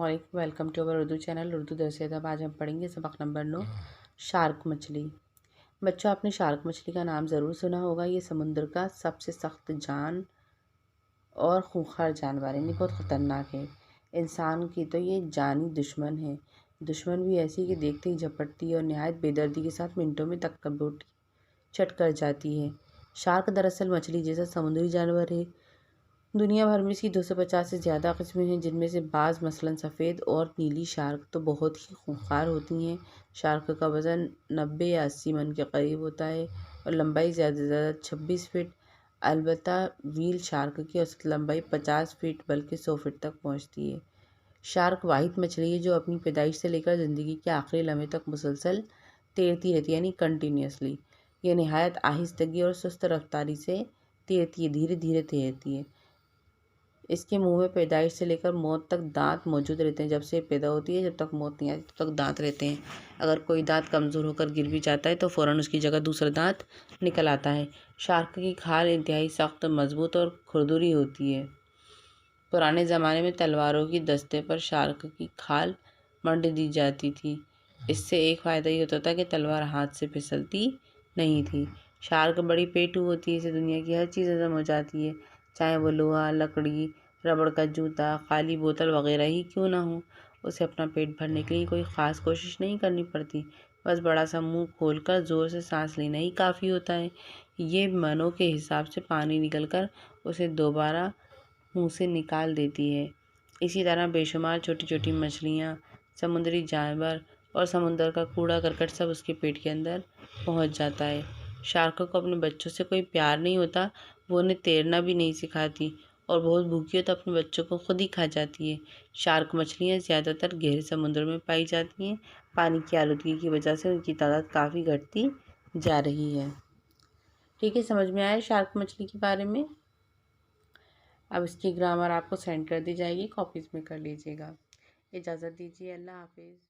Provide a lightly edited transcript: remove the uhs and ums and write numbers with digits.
علیکم، welcome to our Urdu channel Urdu درس ادب۔ آج ہم پڑھیں گے سبق نمبر 9 شارک مچھلی۔ بچوں، آپ نے شارک مچھلی کا نام ضرور سنا ہوگا۔ یہ سمندر کا سب سے سخت جان اور خونخوار جانور ہے، بہت خطرناک ہے۔ انسان کی تو یہ جانی دشمن ہے، دشمن بھی ایسی کہ دیکھتے ہی جھپٹتی ہے اور نہایت بے دردی کے ساتھ منٹوں میں تک بوٹی چٹ کر جاتی ہے۔ شارک دراصل مچھلی جیسا سمندری جانور ہے۔ دنیا بھر میں اس کی 250 سے زیادہ قسمیں ہیں، جن میں سے بعض مثلاً سفید اور نیلی شارک تو بہت ہی خونخوار ہوتی ہیں۔ شارک کا وزن 90 یا 80 من کے قریب ہوتا ہے اور لمبائی زیادہ سے زیادہ 26 فٹ۔ البتہ ویل شارک کی اوسط لمبائی 50 فٹ بلکہ 100 فٹ تک پہنچتی ہے۔ شارک واحد مچھلی ہے جو اپنی پیدائش سے لے کر زندگی کے آخری لمحے تک مسلسل تیرتی رہتی ہے، یعنی کنٹینیوسلی۔ یہ نہایت آہستگی اور سست رفتاری سے تیرتی ہے، دھیرے دھیرے تیرتی ہے۔ اس کے منہ میں پیدائش سے لے کر موت تک دانت موجود رہتے ہیں۔ جب سے پیدا ہوتی ہے جب تک موت نہیں آتی تب تک دانت رہتے ہیں۔ اگر کوئی دانت کمزور ہو کر گر بھی جاتا ہے تو فوراً اس کی جگہ دوسرا دانت نکل آتا ہے۔ شارک کی کھال انتہائی سخت، مضبوط اور کھردری ہوتی ہے۔ پرانے زمانے میں تلواروں کی دستے پر شارک کی کھال منڈ دی جاتی تھی۔ اس سے ایک فائدہ یہ ہوتا تھا کہ تلوار ہاتھ سے پھسلتی نہیں تھی۔ شارک بڑی پیٹو ہوتی ہے، اسے دنیا کی ہر چیز ہضم ہو جاتی ہے، چاہے وہ لوہا، لکڑی، ربڑ کا جوتا، خالی بوتل وغیرہ ہی کیوں نہ ہو۔ اسے اپنا پیٹ بھرنے کے لیے کوئی خاص کوشش نہیں کرنی پڑتی، بس بڑا سا منہ کھول کر زور سے سانس لینا ہی کافی ہوتا ہے۔ یہ منوں کے حساب سے پانی نکل کر اسے دوبارہ منہ سے نکال دیتی ہے۔ اسی طرح بے شمار چھوٹی چھوٹی مچھلیاں، سمندری جانور اور سمندر کا کوڑا کرکٹ سب اس کے پیٹ کے اندر پہنچ جاتا ہے۔ شارک کو اپنے بچوں سے کوئی پیار نہیں ہوتا، وہ انہیں تیرنا بھی نہیں سکھاتی اور بہت بھوکی ہو تو اپنے بچوں کو خود ہی کھا جاتی ہے۔ شارک مچھلیاں زیادہ تر گہرے سمندر میں پائی جاتی ہیں۔ پانی کی آلودگی کی وجہ سے ان کی تعداد کافی گھٹتی جا رہی ہے۔ ٹھیک ہے، سمجھ میں آیا شارک مچھلی کے بارے میں؟ اب اس کی گرامر آپ کو سینڈ کر دی جائے گی، کاپیز میں کر لیجیے گا۔ اجازت دیجیے، اللہ حافظ۔